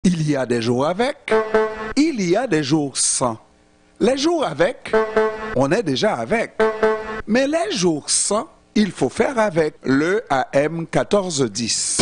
Il y a des jours avec, il y a des jours sans. Les jours avec, on est déjà avec. Mais les jours sans, il faut faire avec le AM 1410.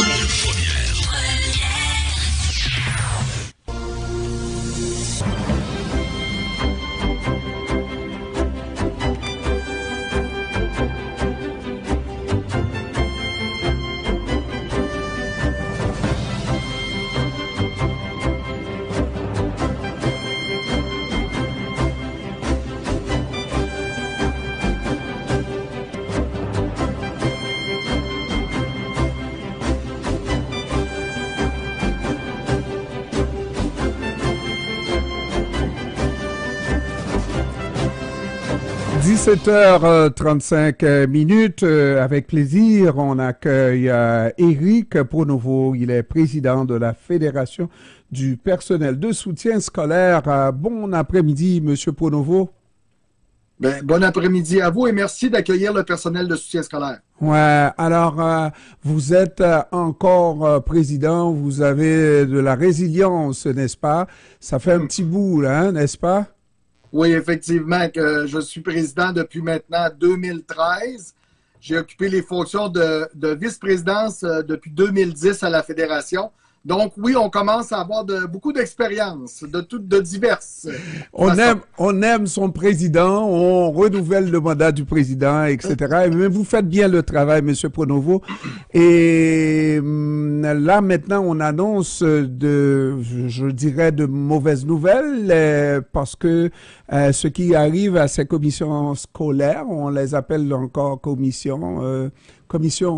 17h35 avec plaisir, on accueille Éric Pronovo. Il est président de la Fédération du personnel de soutien scolaire. Bon après-midi, Monsieur Pronovo. Bon après-midi à vous et merci d'accueillir le personnel de soutien scolaire. Ouais, alors vous êtes encore président, vous avez de la résilience, n'est-ce pas? Ça fait un petit bout, là, hein, n'est-ce pas? Oui, effectivement, que je suis président depuis maintenant 2013. J'ai occupé les fonctions de vice-présidence depuis 2010 à la Fédération. Donc oui, on commence à avoir beaucoup d'expériences, de diverses façons. On aime son président, on renouvelle le mandat du président, etc. Mais vous faites bien le travail, Monsieur Pronovo. Et là, maintenant, on annonce je dirais, de mauvaises nouvelles parce que ce qui arrive à ces commissions scolaires, on les appelle encore commissions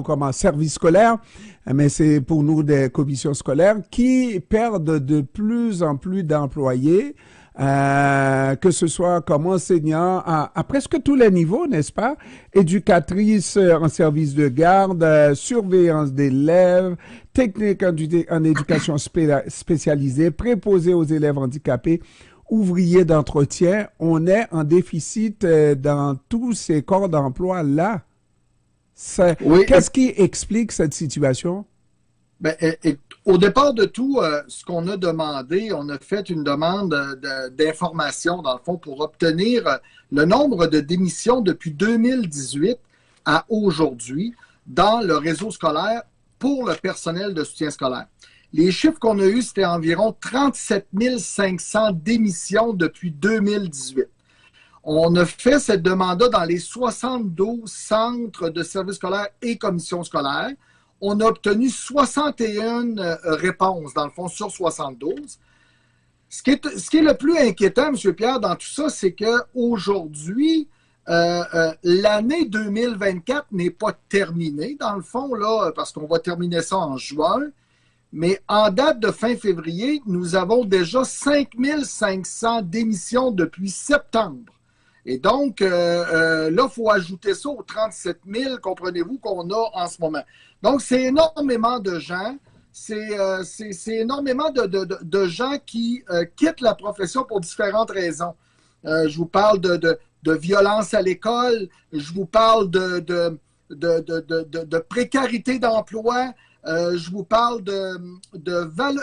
comme service scolaire, mais c'est pour nous des commissions scolaires qui perdent de plus en plus d'employés, que ce soit comme enseignants à presque tous les niveaux, n'est-ce pas? Éducatrices en service de garde, surveillance d'élèves, technique en éducation spécialisée, préposés aux élèves handicapés, ouvriers d'entretien. On est en déficit dans tous ces corps d'emploi-là. Oui. Qu'est-ce qui explique cette situation? Au départ de tout, ce qu'on a demandé, on a fait une demande d'information, dans le fond, pour obtenir le nombre de démissions depuis 2018 à aujourd'hui dans le réseau scolaire pour le personnel de soutien scolaire. Les chiffres qu'on a eus, c'était environ 37 500 démissions depuis 2018. On a fait cette demande-là dans les 72 centres de services scolaires et commissions scolaires. On a obtenu 61 réponses, dans le fond, sur 72. Ce qui est le plus inquiétant, M. Pierre, dans tout ça, c'est qu'aujourd'hui, l'année 2024 n'est pas terminée, dans le fond, là, parce qu'on va terminer ça en juin. Mais en date de fin février, nous avons déjà 5 500 démissions depuis septembre. Et donc, là, il faut ajouter ça aux 37 000, comprenez-vous, qu'on a en ce moment. Donc, c'est énormément de gens. C'est énormément de gens qui quittent la profession pour différentes raisons. Je vous parle de violence à l'école. Je vous parle de précarité d'emploi. Je vous parle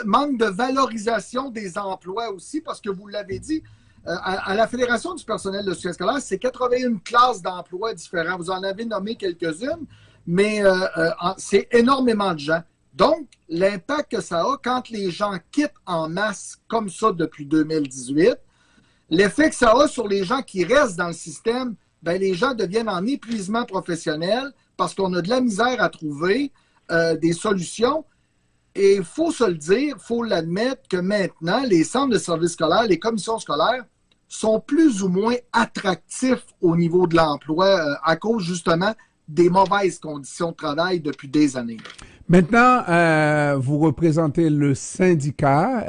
manque de valorisation des emplois aussi, parce que vous l'avez dit, à la Fédération du personnel de soutien scolaire, c'est 81 classes d'emplois différents. Vous en avez nommé quelques-unes, mais c'est énormément de gens. Donc, l'impact que ça a quand les gens quittent en masse comme ça depuis 2018, l'effet que ça a sur les gens qui restent dans le système, les gens deviennent en épuisement professionnel parce qu'on a de la misère à trouver des solutions. Et il faut se le dire, il faut l'admettre que maintenant, les centres de services scolaires, les commissions scolaires sont plus ou moins attractifs au niveau de l'emploi à cause justement des mauvaises conditions de travail depuis des années. Maintenant, vous représentez le syndicat.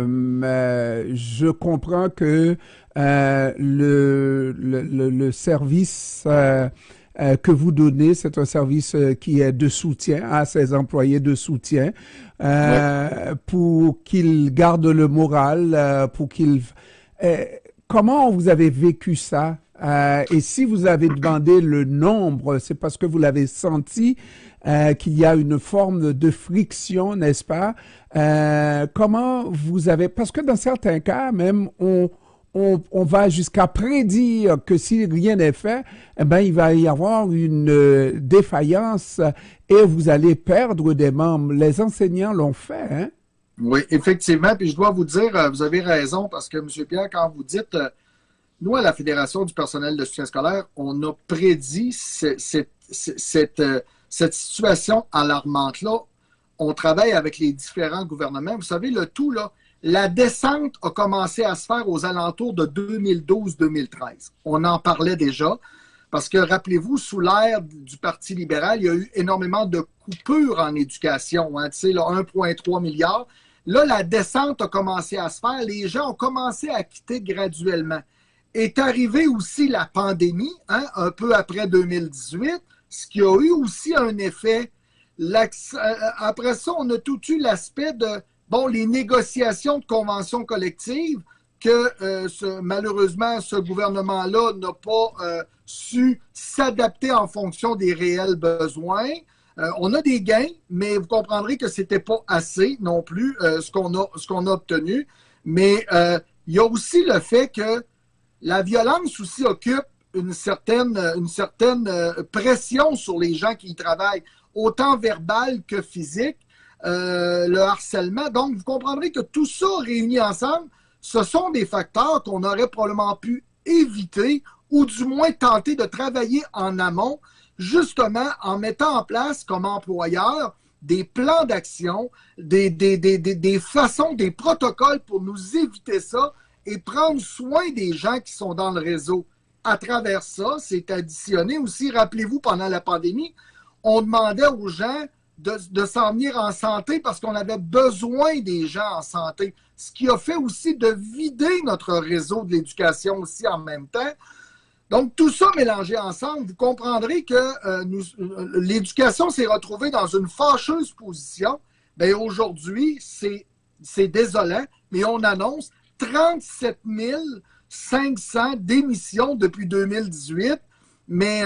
Je comprends que le service que vous donnez, c'est un service qui est de soutien à ses employés de soutien, pour qu'ils gardent le moral, pour qu'ils... comment vous avez vécu ça? Et si vous avez demandé le nombre, c'est parce que vous l'avez senti qu'il y a une forme de friction, n'est-ce pas? Comment vous avez... Parce que dans certains cas, même, on va jusqu'à prédire que si rien n'est fait, eh ben, il va y avoir une défaillance et vous allez perdre des membres. Les enseignants l'ont fait, hein? Oui, effectivement. Puis je dois vous dire, vous avez raison, parce que, M. Pierre, quand vous dites, nous, à la Fédération du personnel de soutien scolaire, on a prédit cette situation alarmante-là. On travaille avec les différents gouvernements. Vous savez, le tout, là, la descente a commencé à se faire aux alentours de 2012-2013. On en parlait déjà, parce que, rappelez-vous, sous l'ère du Parti libéral, il y a eu énormément de coupures en éducation, hein, tu sais, là, 1,3 milliard. Là, la descente a commencé à se faire. Les gens ont commencé à quitter graduellement. Est arrivée aussi la pandémie, hein, un peu après 2018, ce qui a eu aussi un effet. Après ça, on a tout eu l'aspect de les négociations de conventions collectives que malheureusement, ce gouvernement-là n'a pas su s'adapter en fonction des réels besoins. On a des gains, mais vous comprendrez que c'était pas assez non plus ce qu'on a obtenu. Mais il y a aussi le fait que la violence aussi occupe une certaine pression sur les gens qui y travaillent, autant verbale que physique. Le harcèlement. Donc, vous comprendrez que tout ça réuni ensemble, ce sont des facteurs qu'on aurait probablement pu éviter ou du moins tenter de travailler en amont, justement en mettant en place comme employeur des plans d'action, des façons, des protocoles pour nous éviter ça et prendre soin des gens qui sont dans le réseau. À travers ça, c'est additionné aussi, rappelez-vous, pendant la pandémie, on demandait aux gens de s'en venir en santé parce qu'on avait besoin des gens en santé. Ce qui a fait aussi de vider notre réseau de l'éducation aussi en même temps. Donc, tout ça mélangé ensemble, vous comprendrez que l'éducation s'est retrouvée dans une fâcheuse position. Bien, aujourd'hui, c'est désolant, mais on annonce 37 500 démissions depuis 2018. Mais,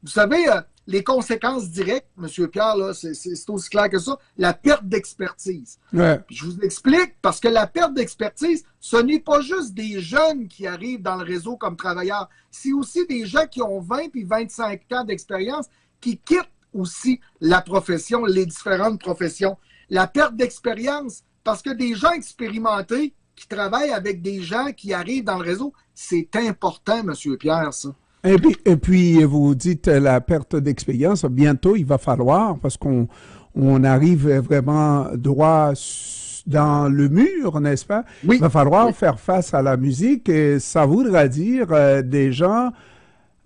vous savez... les conséquences directes, M. Pierre, là, c'est aussi clair que ça, la perte d'expertise. Ouais. Je vous explique, parce que la perte d'expertise, ce n'est pas juste des jeunes qui arrivent dans le réseau comme travailleurs, c'est aussi des gens qui ont 20 puis 25 ans d'expérience qui quittent aussi la profession, les différentes professions. La perte d'expérience, parce que des gens expérimentés qui travaillent avec des gens qui arrivent dans le réseau, c'est important, M. Pierre, ça. Et puis, vous dites la perte d'expérience. Bientôt, il va falloir, parce qu'on arrive vraiment droit dans le mur, n'est-ce pas? Oui. Il va falloir faire face à la musique et ça voudra dire des gens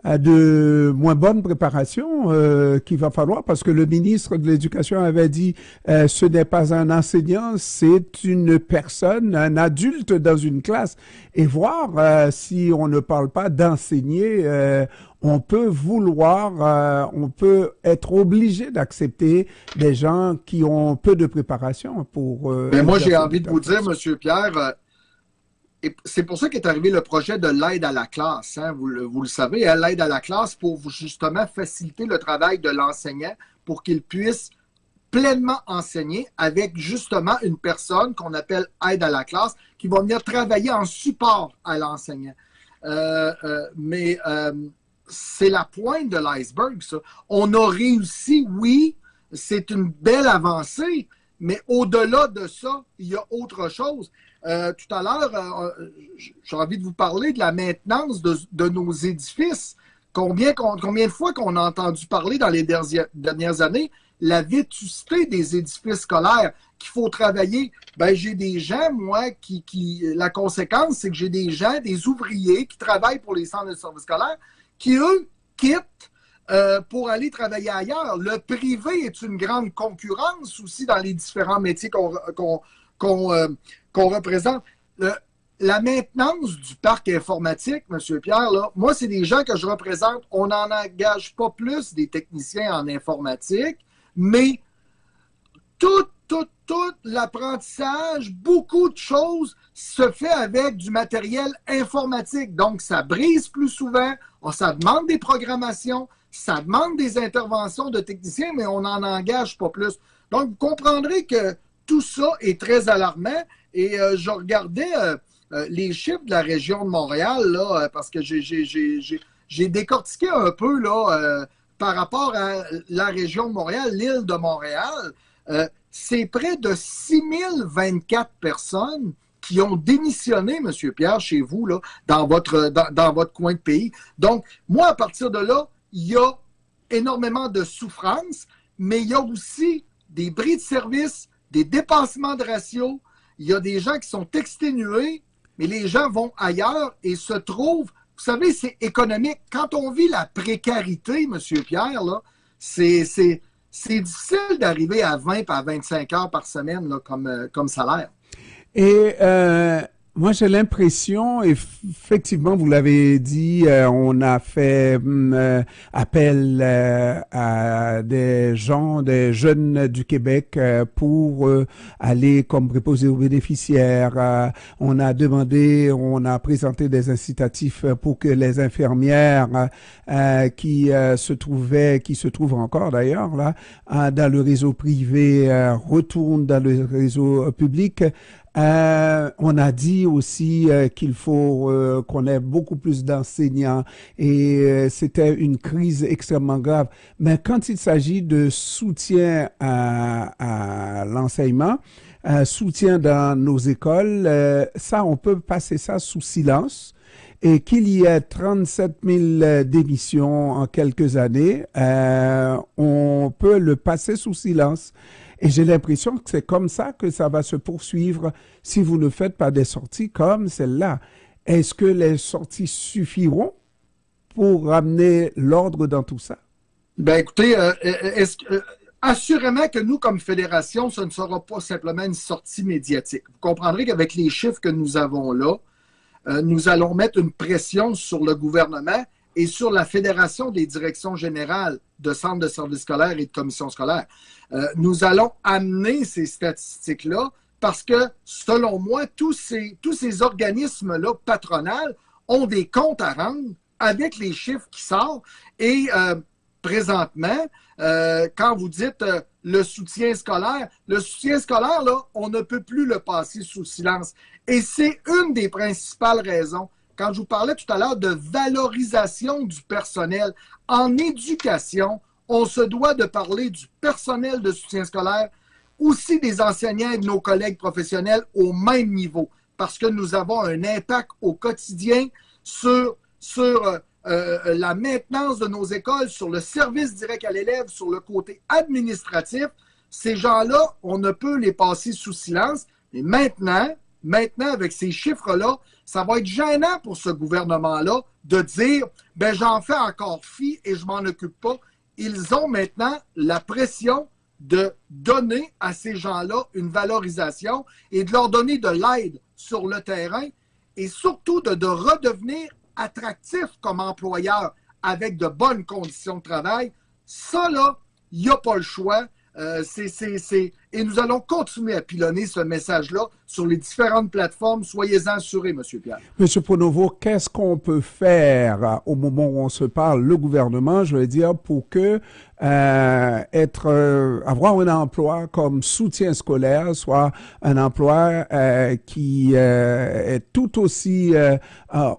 de moins bonne préparation qu'il va falloir, parce que le ministre de l'Éducation avait dit ce n'est pas un enseignant, c'est une personne, un adulte dans une classe. Et voir si on ne parle pas d'enseigner, on peut on peut être obligé d'accepter des gens qui ont peu de préparation pour... Mais moi, j'ai envie de vous dire, M. Pierre... Et c'est pour ça qu'est arrivé le projet de l'aide à la classe. Hein, vous le savez, hein, l'aide à la classe pour justement faciliter le travail de l'enseignant pour qu'il puisse pleinement enseigner avec justement une personne qu'on appelle aide à la classe qui va venir travailler en support à l'enseignant. Mais c'est la pointe de l'iceberg, ça. On a réussi, oui, c'est une belle avancée, mais au-delà de ça, il y a autre chose. Tout à l'heure, j'ai envie de vous parler de la maintenance de nos édifices. Combien de fois qu'on a entendu parler dans les dernières années, la vétusté des édifices scolaires, qu'il faut travailler. Ben, j'ai des gens, moi, la conséquence, c'est que j'ai des gens, des ouvriers qui travaillent pour les centres de services scolaires, qui, eux, quittent pour aller travailler ailleurs. Le privé est une grande concurrence aussi dans les différents métiers qu'on représente. La maintenance du parc informatique, M. Pierre, là, moi, c'est des gens que je représente. On n'en engage pas plus des techniciens en informatique, mais tout l'apprentissage, beaucoup de choses se fait avec du matériel informatique. Donc, ça brise plus souvent, ça demande des programmations, Ça demande des interventions de techniciens, mais on n'en engage pas plus. Donc, vous comprendrez que tout ça est très alarmant. Et je regardais les chiffres de la région de Montréal, là, parce que j'ai décortiqué un peu là, par rapport à la région de Montréal, l'île de Montréal. C'est près de 6024 personnes qui ont démissionné, M. Pierre, chez vous, là, dans votre coin de pays. Donc, moi, à partir de là, il y a énormément de souffrance, mais il y a aussi des bris de service, des dépassements de ratio. Il y a des gens qui sont exténués, mais les gens vont ailleurs et se trouvent... Vous savez, c'est économique. Quand on vit la précarité, M. Pierre, là, c'est difficile d'arriver à 20 à 25 heures par semaine là, comme salaire. Et moi, j'ai l'impression, effectivement, vous l'avez dit, on a fait appel à des gens, des jeunes du Québec pour aller comme préposés aux bénéficiaires. On a demandé, on a présenté des incitatifs pour que les infirmières qui se trouvent encore d'ailleurs là dans le réseau privé retournent dans le réseau public. On a dit aussi qu'il faut qu'on ait beaucoup plus d'enseignants et c'était une crise extrêmement grave. Mais quand il s'agit de soutien à l'enseignement, soutien dans nos écoles, ça, on peut passer ça sous silence. Et qu'il y ait 37 000 démissions en quelques années, on peut le passer sous silence. Et j'ai l'impression que c'est comme ça que ça va se poursuivre si vous ne faites pas des sorties comme celle-là. Est-ce que les sorties suffiront pour ramener l'ordre dans tout ça? Ben écoutez, assurément que nous, comme fédération, ce ne sera pas simplement une sortie médiatique. Vous comprendrez qu'avec les chiffres que nous avons là, nous allons mettre une pression sur le gouvernement et sur la Fédération des directions générales de centres de services scolaires et de commissions scolaires. Nous allons amener ces statistiques-là parce que, selon moi, tous ces organismes-là patronales ont des comptes à rendre avec les chiffres qui sortent. Et présentement, quand vous dites le soutien scolaire, là, on ne peut plus le passer sous silence. Et c'est une des principales raisons. Quand je vous parlais tout à l'heure de valorisation du personnel, en éducation, on se doit de parler du personnel de soutien scolaire, aussi des enseignants et de nos collègues professionnels au même niveau, parce que nous avons un impact au quotidien sur la maintenance de nos écoles, sur le service direct à l'élève, sur le côté administratif. Ces gens-là, on ne peut les passer sous silence. Mais maintenant, avec ces chiffres-là, ça va être gênant pour ce gouvernement-là de dire « ben j'en fais encore fi et je m'en occupe pas ». Ils ont maintenant la pression de donner à ces gens-là une valorisation et de leur donner de l'aide sur le terrain et surtout de redevenir attractifs comme employeurs avec de bonnes conditions de travail. Ça, là, il n'y a pas le choix. Et nous allons continuer à pilonner ce message-là sur les différentes plateformes. Soyez-en assurés, M. Pierre. M. Pronovo, qu'est-ce qu'on peut faire au moment où on se parle, le gouvernement, je veux dire, pour que avoir un emploi comme soutien scolaire soit un emploi qui est tout aussi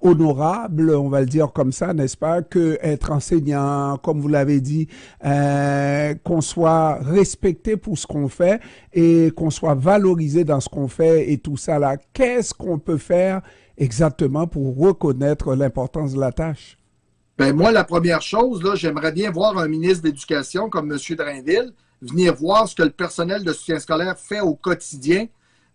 honorable, on va le dire comme ça, n'est-ce pas, que être enseignant, comme vous l'avez dit, qu'on soit respecté pour ce qu'on fait et qu'on soit valorisé dans ce qu'on fait et tout ça là. Qu'est-ce qu'on peut faire exactement pour reconnaître l'importance de la tâche? Ben moi, la première chose, là, j'aimerais bien voir un ministre de l'Éducation comme M. Drainville venir voir ce que le personnel de soutien scolaire fait au quotidien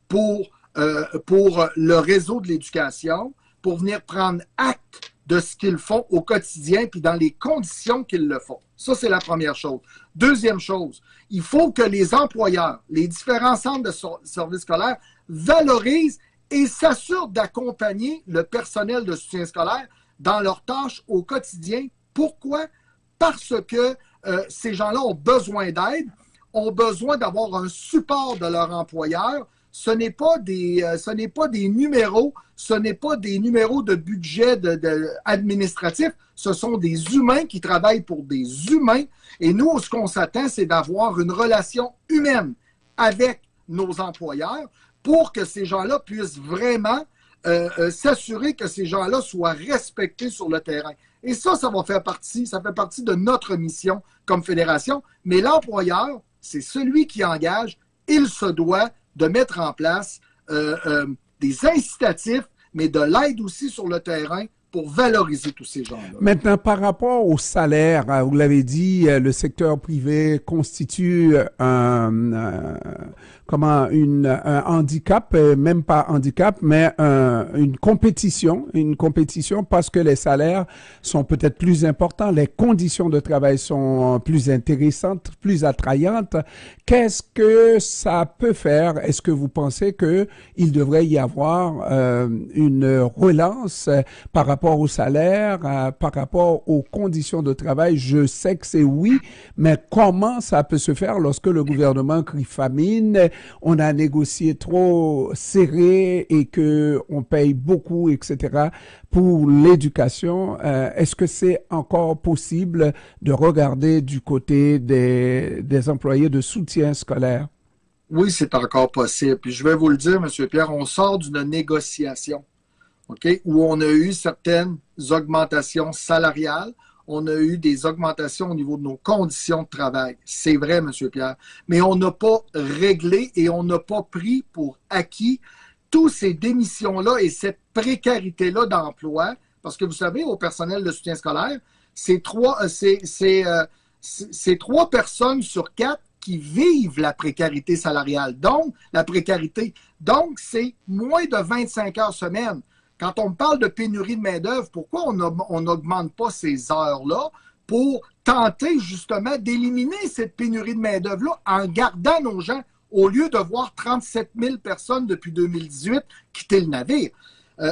pour le réseau de l'éducation, pour venir prendre acte de ce qu'ils font au quotidien puis dans les conditions qu'ils le font. Ça, c'est la première chose. Deuxième chose, il faut que les employeurs, les différents centres de services scolaires valorisent et s'assurent d'accompagner le personnel de soutien scolaire dans leurs tâches au quotidien. Pourquoi? Parce que ces gens-là ont besoin d'aide, ont besoin d'avoir un support de leur employeur, ce n'est pas des numéros, ce n'est pas des numéros de budget administratif, ce sont des humains qui travaillent pour des humains. Et nous, ce qu'on s'attend, c'est d'avoir une relation humaine avec nos employeurs pour que ces gens-là puissent vraiment s'assurer que ces gens-là soient respectés sur le terrain. Et ça va faire partie, ça fait partie de notre mission comme fédération. Mais l'employeur, c'est celui qui engage. Il se doit de mettre en place des incitatifs, mais de l'aide aussi sur le terrain pour valoriser tous ces gens-là. Maintenant, par rapport au salaire, vous l'avez dit, le secteur privé constitue un handicap, même pas handicap, mais une compétition parce que les salaires sont peut-être plus importants, les conditions de travail sont plus intéressantes, plus attrayantes. Qu'est-ce que ça peut faire? Est-ce que vous pensez que il devrait y avoir une relance par rapport au salaire, par rapport aux conditions de travail? Je sais que c'est oui, mais comment ça peut se faire lorsque le gouvernement crie famine, on a négocié trop serré et que on paye beaucoup, etc. pour l'éducation? Est-ce que c'est encore possible de regarder du côté des employés de soutien scolaire? Oui, c'est encore possible. Puis je vais vous le dire, M. Pierre, on sort d'une négociation. Okay, où on a eu certaines augmentations salariales, on a eu des augmentations au niveau de nos conditions de travail. C'est vrai, M. Pierre, mais on n'a pas réglé et on n'a pas pris pour acquis toutes ces démissions-là et cette précarité-là d'emploi, parce que vous savez, au personnel de soutien scolaire, c'est trois personnes sur 4 qui vivent la précarité salariale. Donc, c'est moins de 25 heures semaine. Quand on parle de pénurie de main-d'œuvre, pourquoi on n'augmente pas ces heures-là pour tenter justement d'éliminer cette pénurie de main-d'œuvre-là en gardant nos gens au lieu de voir 37 000 personnes depuis 2018 quitter le navire?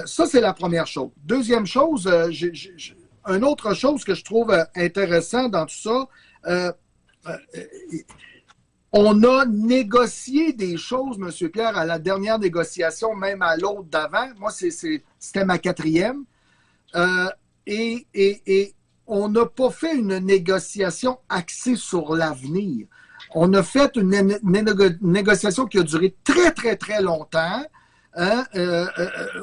Ça, c'est la première chose. Deuxième chose, une autre chose que je trouve intéressant dans tout ça, on a négocié des choses, M. Pierre, à la dernière négociation, même à l'autre d'avant. Moi, c'était ma 4e. Et on n'a pas fait une négociation axée sur l'avenir. On a fait une négociation qui a duré très, très, très longtemps. Hein?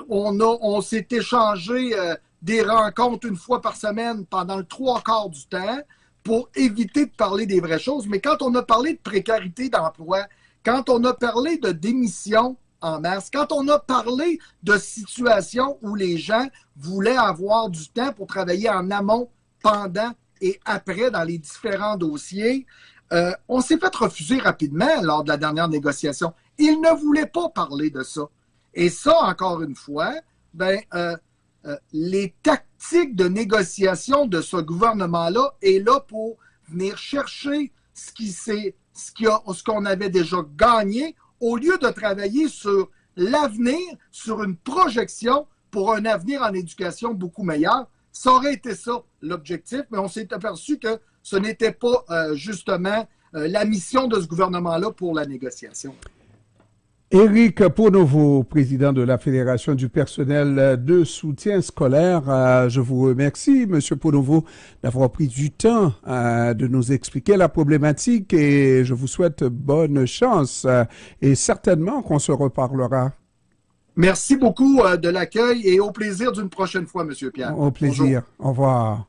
On s'est échangé des rencontres une fois par semaine pendant le 3/4 du temps, pour éviter de parler des vraies choses. Mais quand on a parlé de précarité d'emploi, quand on a parlé de démission en masse, quand on a parlé de situations où les gens voulaient avoir du temps pour travailler en amont, pendant et après dans les différents dossiers, on s'est fait refuser rapidement lors de la dernière négociation. Ils ne voulaient pas parler de ça. Et ça, encore une fois, les tactiques de négociation de ce gouvernement-là est là pour venir chercher ce qu'on avait déjà gagné au lieu de travailler sur l'avenir, sur une projection pour un avenir en éducation beaucoup meilleur. Ça aurait été ça l'objectif, mais on s'est aperçu que ce n'était pas justement la mission de ce gouvernement-là pour la négociation. Éric Pronovo, président de la Fédération du personnel de soutien scolaire, je vous remercie, Monsieur Pronovo, d'avoir pris du temps de nous expliquer la problématique et je vous souhaite bonne chance et certainement qu'on se reparlera. Merci beaucoup de l'accueil et au plaisir d'une prochaine fois, Monsieur Pierre. Au plaisir. Bonjour. Au revoir.